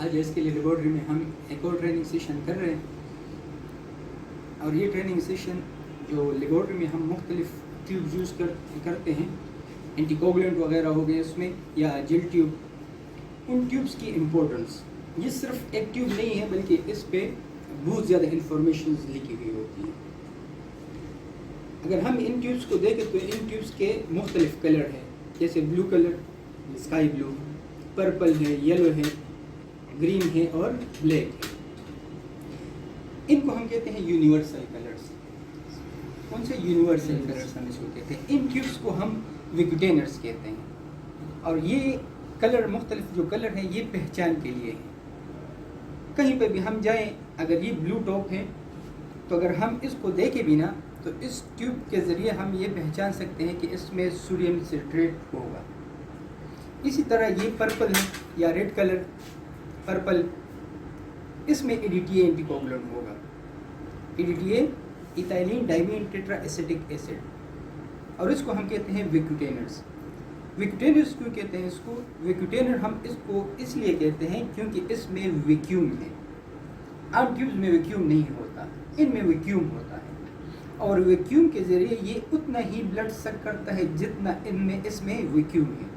آج اس کے لیے لیبارٹری میں ہم ایک اور ٹریننگ سیشن کر رہے ہیں، اور یہ ٹریننگ سیشن جو لیبارٹری میں ہم مختلف ٹیوب یوز کرتے ہیں، اینٹی کوگولنٹ وغیرہ ہو گئے اس میں، یا جیل ٹیوب، ان ٹیوبس کی امپورٹنس، یہ صرف ایک ٹیوب نہیں ہے بلکہ اس پہ بہت زیادہ انفارمیشنز لکھی ہوئی ہوتی ہیں۔ اگر ہم ان ٹیوبس کو دیکھیں تو ان ٹیوبس کے مختلف کلر ہیں، جیسے blue colour, sky blue, purple ہے، یلو ہے، گرین ہے اور بلیک ہے۔ ان کو ہم کہتے ہیں یونیورسل کلرز۔ کون سے یونیورسل کلرز ہم اس کو کہتے ہیں؟ ان ٹیوبس کو ہم ویکوٹینرز کہتے ہیں، اور یہ کلر، مختلف جو کلر ہیں، یہ پہچان کے لیے ہیں۔ کہیں پہ بھی ہم جائیں، اگر یہ بلو ٹاپ ہے تو اگر ہم اس کو دیکھیں بھی نا تو اس ٹیوب کے ذریعے ہم یہ پہچان سکتے ہیں کہ اس میں سوڈیم سٹریٹ ہوگا۔ اسی طرح یہ پرپل ہے یا ریڈ کلر، پرپل، اس میں EDTA اینٹی کوگولنٹ ہوگا۔ EDTA ایتھائلین ڈائمین ٹیٹرا ایسیٹک ایسڈ، اور اس کو ہم کہتے ہیں ویکوٹینرز۔ ویکوٹینرز کیوں کہتے ہیں اس کو؟ ویکوٹینر ہم اس کو اس لیے کہتے ہیں کیونکہ اس میں ویکیوم ہے۔ عام ٹیوبز میں ویکیوم نہیں ہوتا، ان میں ویکیوم ہوتا ہے، اور ویکیوم کے ذریعے یہ اتنا ہی بلڈ سک کرتا ہے جتنا اس میں ویکیوم ہے۔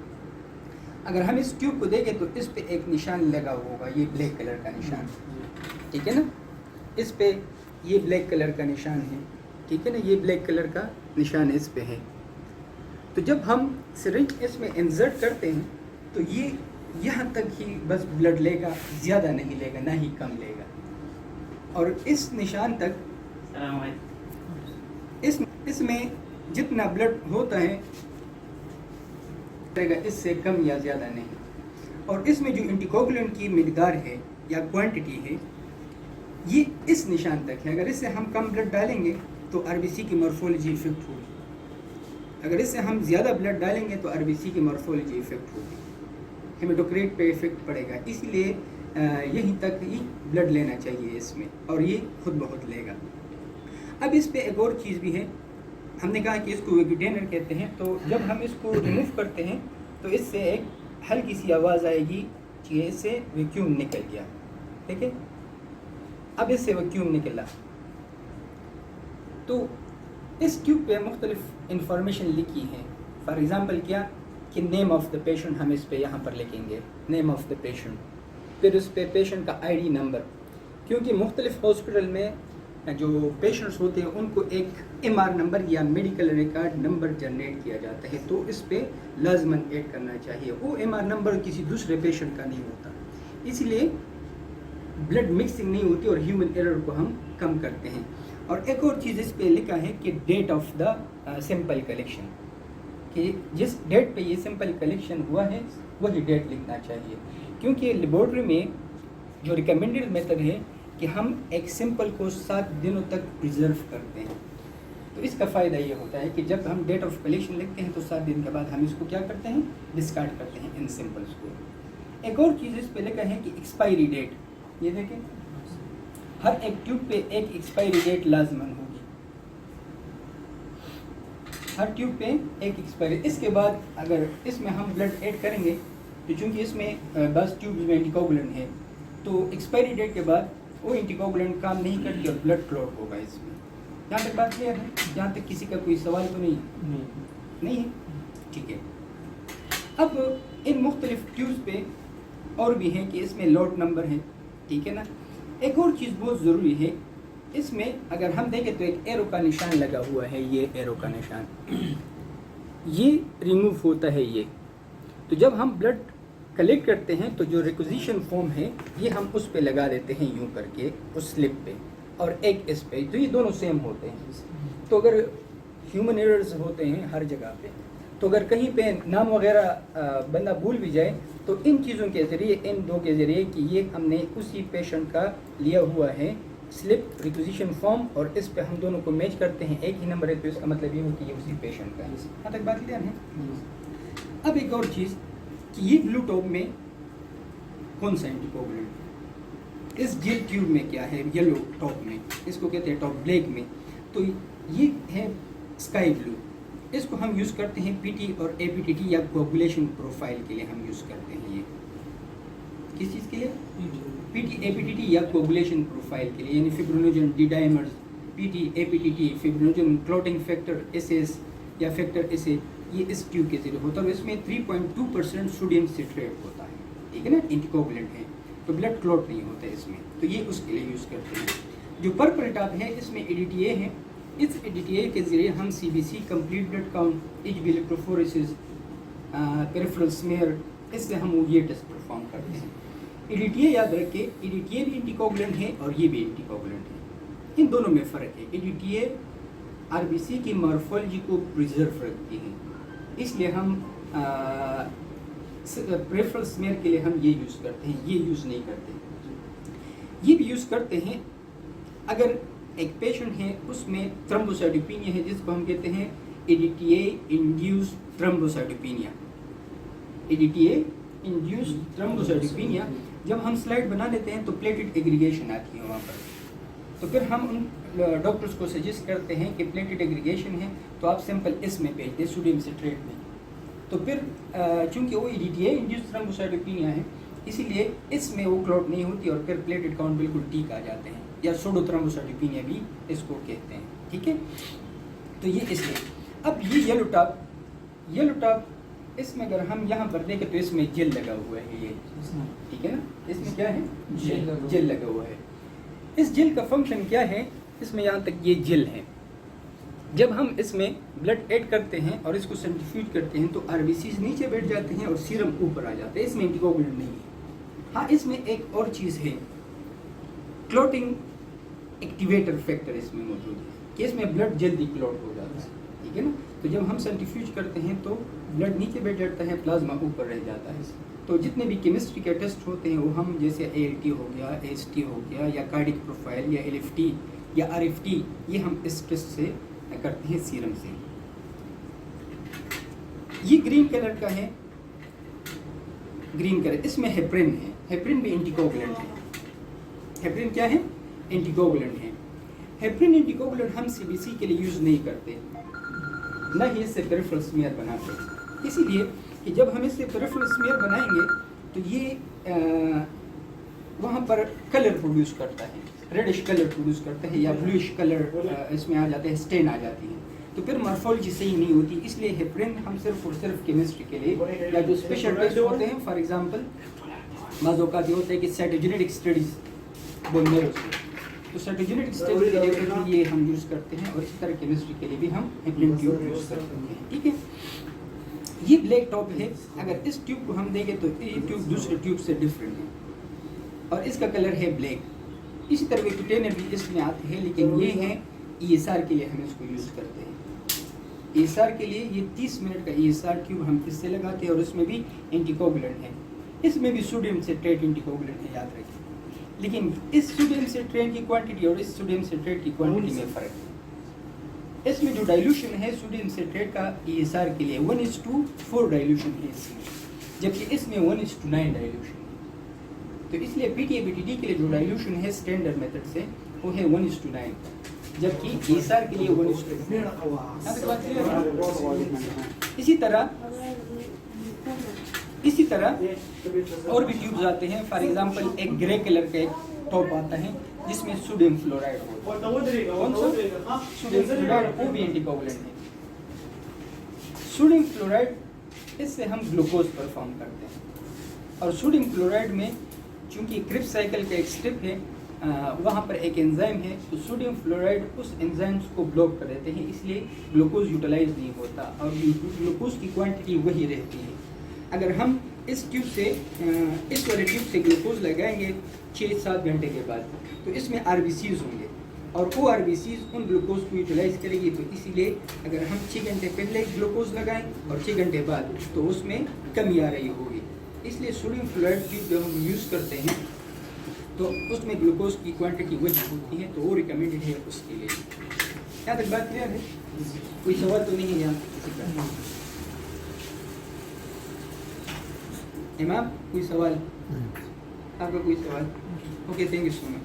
اگر ہم اس ٹیوب کو دیکھیں تو اس پہ ایک نشان لگا ہوگا، یہ بلیک کلر کا نشان، ٹھیک ہے نا؟ اس پہ یہ بلیک کلر کا نشان ہے، ٹھیک ہے نا؟ یہ بلیک کلر کا نشان اس پہ ہے۔ تو جب ہم سرنج اس میں انسرٹ کرتے ہیں تو یہ یہاں تک ہی بس بلڈ لے گا، زیادہ نہیں لے گا، نہ ہی کم لے گا، اور اس نشان تک اس میں جتنا بلڈ ہوتا ہے اس سے کم یا زیادہ نہیں، اور اس میں جو اینٹی کوگولنٹ کی مقدار ہے یا کوانٹٹی ہے یہ اس نشان تک ہے۔ اگر اس سے ہم کم بلڈ ڈالیں گے تو RBC کی مورفولوجی افیکٹ ہوگی، اگر اس سے ہم زیادہ بلڈ ڈالیں گے تو RBC کی مورفولوجی افیکٹ ہوگی، ہیمیٹوکریٹ پہ افیکٹ پڑے گا۔ اس لیے یہیں تک ہی بلڈ لینا چاہیے اس میں، اور یہ خود بخود لے گا۔ اب اس پہ ایک اور چیز بھی ہے، ہم نے کہا کہ اس کو ویکوٹینر کہتے ہیں، تو جب ہم اس کو ریموو کرتے ہیں تو اس سے ایک ہلکی سی آواز آئے گی کہ اس سے ویکیوم نکل گیا، ٹھیک ہے؟ اب اس سے ویکیوم نکلا تو اس ٹیوب پہ مختلف انفارمیشن لکھی ہے۔ فار ایگزامپل کیا کہ نیم آف دا پیشنٹ، ہم اس پہ یہاں پر لکھیں گے نیم آف دا پیشنٹ، پھر اس پہ پیشنٹ کا ID نمبر، کیونکہ مختلف ہاسپٹل میں جو پیشنٹس ہوتے ہیں ان کو ایک MR نمبر یا میڈیکل ریکارڈ نمبر جنریٹ کیا جاتا ہے، تو اس پہ لازماً ایڈ کرنا چاہیے۔ وہ MR نمبر کسی دوسرے پیشنٹ کا نہیں ہوتا، اس لیے بلڈ مکسنگ نہیں ہوتی اور ہیومن ایرر کو ہم کم کرتے ہیں۔ اور ایک اور چیز اس پہ لکھا ہے کہ date of the sample collection, کہ جس ڈیٹ پہ یہ سیمپل کلیکشن ہوا ہے وہی ڈیٹ لکھنا چاہیے، کیونکہ لیبارٹری میں جو ریکمینڈڈ میتھڈ ہے کہ ہم ایک سیمپل کو 7 دنوں تک پریزرو کرتے ہیں۔ تو اس کا فائدہ یہ ہوتا ہے کہ جب ہم ڈیٹ آف کلیکشن لکھتے ہیں تو 7 دن کے بعد ہم اس کو کیا کرتے ہیں؟ ڈسکارڈ کرتے ہیں ان سیمپلس کو۔ ایک اور چیز اس پہ لکھا ہے کہ ایکسپائری ڈیٹ، یہ دیکھیں ہر ایک ٹیوب پہ ایک ایکسپائری ڈیٹ لازماً ہوگی، ہر ٹیوب پہ ایک ایکسپائری۔ اس کے بعد اگر اس میں ہم بلڈ ایڈ کریں گے تو چونکہ اس میں بعض ٹیوبز میں اینٹی کوگولنٹ ہے، تو ایکسپائری ڈیٹ کے بعد وہ اینٹی کوگولنٹ کام نہیں کرتی اور بلڈ کلوٹ ہوگا اس میں۔ یہاں تک بات کلیئر ہے؟ یہاں تک کسی کا کوئی سوال تو نہیں ہے؟ ٹھیک ہے۔ اب ان مختلف ٹیوبز پہ اور بھی ہیں کہ اس میں لوٹ نمبر ہے، ٹھیک ہے نا؟ ایک اور چیز بہت ضروری ہے، اس میں اگر ہم دیکھیں تو ایک ایرو کا نشان لگا ہوا ہے، یہ ایرو کا نشان، یہ ریموو ہوتا ہے یہ۔ تو جب ہم بلڈ کلیکٹ کرتے ہیں تو جو ریکوزیشن فارم ہے یہ ہم اس پہ لگا دیتے ہیں یوں کر کے اس سلپ پہ، اور ایک اس پہ، تو یہ دونوں سیم ہوتے ہیں۔ تو اگر ہیومن ایررز ہوتے ہیں ہر جگہ پہ، تو اگر کہیں پہ نام وغیرہ بندہ بھول بھی جائے تو ان چیزوں کے ذریعے، ان دو کے ذریعے کہ یہ ہم نے اسی پیشنٹ کا لیا ہوا ہے سلپ، ریکوزیشن فارم، اور اس پہ ہم دونوں کو میچ کرتے ہیں، ایک ہی نمبر ہے تو اس کا مطلب یہ ہو کہ یہ اسی پیشنٹ کا ہے۔ یہاں تک بات کلیئر ہے؟ اب ایک اور چیز کہ یہ بلو ٹاپ میں کون سا اینٹی کوگولنٹ، اس جیل ٹیوب میں کیا ہے، یلو ٹاپ میں، اس کو کہتے ہیں ٹاپ بلیک میں، تو یہ ہے اسکائی بلو۔ اس کو ہم یوز کرتے ہیں PT اور APTT یا کوگولیشن پروفائل کے لیے ہم یوز کرتے ہیں یہ، किस चीज़ के लिए? पीटी एपीटीटी या कोगुलेशन प्रोफाइल के लिए, यानी fibrinogen D dimers, PT APTT, fibrinogen clotting factor SS या फैक्टर एसए, ये इस ट्यूब के जरिए होता है और इसमें 3.2% सोडियम सिट्रेट होता है, ठीक है ना, एंटीकोगुलेंट है, तो ब्लड क्लॉट नहीं होता है इसमें, तो ये उसके लिए यूज़ करते हैं। जो पर्पल टॉप है इसमें एडीटीए है, इस एडीटीए के जरिए हम CBC, complete blood count, HB electrophoresis, peripheral smear, इससे हम ये टेस्ट परफॉर्म करते हैं। एडीटीए याद रखें, एडीटीए भी एंटीकोगुलेंट है और ये भी एंटीकोगुलेंट है, इन दोनों में फ़र्क है। एडीटीए आरबीसी की मॉर्फोलॉजी को प्रिजर्व रखती है, इसलिए हम पेरिफेरल स्मेयर के लिए हम ये यूज़ करते हैं, ये यूज़ नहीं करते। ये भी यूज़ करते हैं अगर एक पेशेंट है उसमें थ्रोम्बोसाइटोपेनिया है, जिसको हम कहते हैं एडीटीए इंड्यूस्ड थ्रोम्बोसाइटोपेनिया। एडीटीए इंड्यूस्ड थ्रोम्बोसाइटोपेनिया, जब हम स्लाइड बना लेते हैं तो प्लेटेट एग्रीगेशन आती है वहाँ पर, तो फिर हम उन डॉक्टर्स को सजेस्ट करते हैं कि प्लेटेट एग्रीगेशन है तो आप सैंपल इसमें भेज दें, सोडियम सिट्रेट में। तो फिर चूंकि वो एडीटीए इंड्यूस्ड थ्रोम्बोसाइटोपेनिया है, इसीलिए इसमें वो क्लॉट नहीं होती और फिर प्लेटेट काउंट बिल्कुल ठीक आ जाते हैं, या सूडो थ्रोम्बोसाइटोपेनिया भी इसको कहते हैं, ठीक है। तो ये इसलिए अब ये येलो टॉप इसमें अगर हम यहाँ पर देखें तो इसमें जेल लगा हुआ है, ये ठीक है ना, इसमें क्या है, जेल लगा हुआ है। इस जेल का फंक्शन क्या है, इसमें यहाँ तक ये जेल है, जब हम इसमें ब्लड ऐड करते हैं और इसको सेंट्रीफ्यूज करते हैं तो आरबीसीज नीचे बैठ जाते हैं और सीरम ऊपर आ जाता है, इसमें एंटीकोगुलेंट नहीं है। हाँ, इसमें एक और चीज़ है, क्लॉटिंग एक्टिवेटर फैक्टर इसमें मौजूद है कि इसमें ब्लड जल्दी क्लॉट हो जाता है, ठीक है ना। तो जब हम सेंट्रीफ्यूज करते हैं तो ब्लड नीचे बैठ जाता है, प्लाज्मा ऊपर रह जाता है। तो जितने भी केमिस्ट्री के टेस्ट होते हैं वो हम जैसे ALT हो गया, AST हो गया, या कार्डिक प्रोफाइल या LFT या RFT, ये हम इस टेस्ट से करते हैं सीरम से। ये ग्रीन कलर का है, ग्रीन कलर, इसमें हेपरिन है, हेपरिन भी एंटीकोगुलेंट है। हेपरिन क्या है, एंटीकोगुलेंट है। हेपरिन एंटीकोगुलेंट हम सीबीसी के लिए यूज़ नहीं करते, न ही इससे पेरिफेरल स्मीयर बनाते, इसीलिए कि जब हम इससे पेरिफेरल स्मीयर बनाएंगे तो ये वहाँ पर कलर प्रोड्यूस करता है, रेडिश कलर प्रोड्यूस करता है या ब्लूइश कलर इसमें आ जाते हैं, स्टेन आ जाती है, तो फिर मॉर्फोलॉजी सही नहीं होती। इसलिए हेपरिन हम सिर्फ और सिर्फ केमिस्ट्री के लिए, या जो स्पेशल टेस्ट होते हैं, फॉर एग्जांपल माजोकाती होता है कि साइटोजेनेटिक स्टडीज बोन मैरो से, तो साइटोजेनेटिक स्टडीज के लिए ये हम यूज़ करते हैं, और इसी तरह केमिस्ट्री के लिए भी हम हेपरिन ट्यूब यूज़ करते हैं, ठीक है। ये ब्लैक टॉप है, अगर इस ट्यूब को हम देखें तो ये ट्यूब दूसरे ट्यूब से डिफरेंट है और इसका कलर है ब्लैक। इसी तरह के कंटेनर भी इसमें आते हैं, लेकिन ये है ESR के लिए हम इसको यूज़ करते हैं। ESR के लिए ये 30 मिनट का ESR ट्यूब हम इससे लगाते हैं और इसमें भी एंटीकोगुलेंट है, इसमें भी सोडियम सिट्रेट एंटीकोगुलेंट है, याद रखें। लेकिन इस सोडियम सिट्रेट की क्वांटिटी और इस सोडियम सिट्रेट की क्वांटिटी में फ़र्क है। इसमें जो डाइल्यूशन है सोडियम सिट्रेट का ESR के लिए 1:4 डाइल्यूशन है इसमें, जबकि इसमें 1:9 डाइल्यूशन है। तो इसलिए PTA-BTD के लिए जो डाइल्यूशन है स्टैंडर्ड मेथड से वो है 1:9, जबकि ESR के लिए 1:4। इसी तरह और भी ट्यूब्स आते हैं, फॉर एग्जांपल एक ग्रे कलर का एक टॉप आता है जिसमें सोडियम फ्लोराइड होता है, कौन सा, सोडियम फ्लोराइड, वो भी एंटीकोगुलेंट है। सोडियम फ्लोराइड, इससे हम ग्लूकोज परफॉर्म करते हैं, और सोडियम क्लोराइड में चूंकि क्रिप्स साइकिल का एक स्टेप है, वहाँ पर एक एंजाइम है, तो सोडियम फ्लोराइड उस एंजाइम्स को ब्लॉक कर देते हैं, इसलिए ग्लूकोज यूटिलाइज नहीं होता और ग्लूकोज की क्वांटिटी वही रहती है। अगर हम इस ट्यूब से इस वाले ट्यूब से ग्लूकोज लगाएंगे 6-7 घंटे के बाद, तो इसमें RBCs होंगे और वो RBCs उन ग्लूकोज को यूटिलाइज करेगी। तो इसीलिए अगर हम 6 घंटे पहले ग्लूकोज लगाएं और 6 घंटे बाद, तो उसमें कमी आ रही होगी। इसलिए सोडियम फ्लोराइड ट्यूब जब हम यूज़ करते हैं तो उसमें ग्लूकोज की क्वांटिटी वही होती है, तो वो रिकमेंडेड है उसके लिए। क्या तक बात क्लियर है? कोई सवाल तो नहीं है यहाँ किसी का? इमाम कोई सवाल? आपका कोई सवाल? Okay, thank you so much.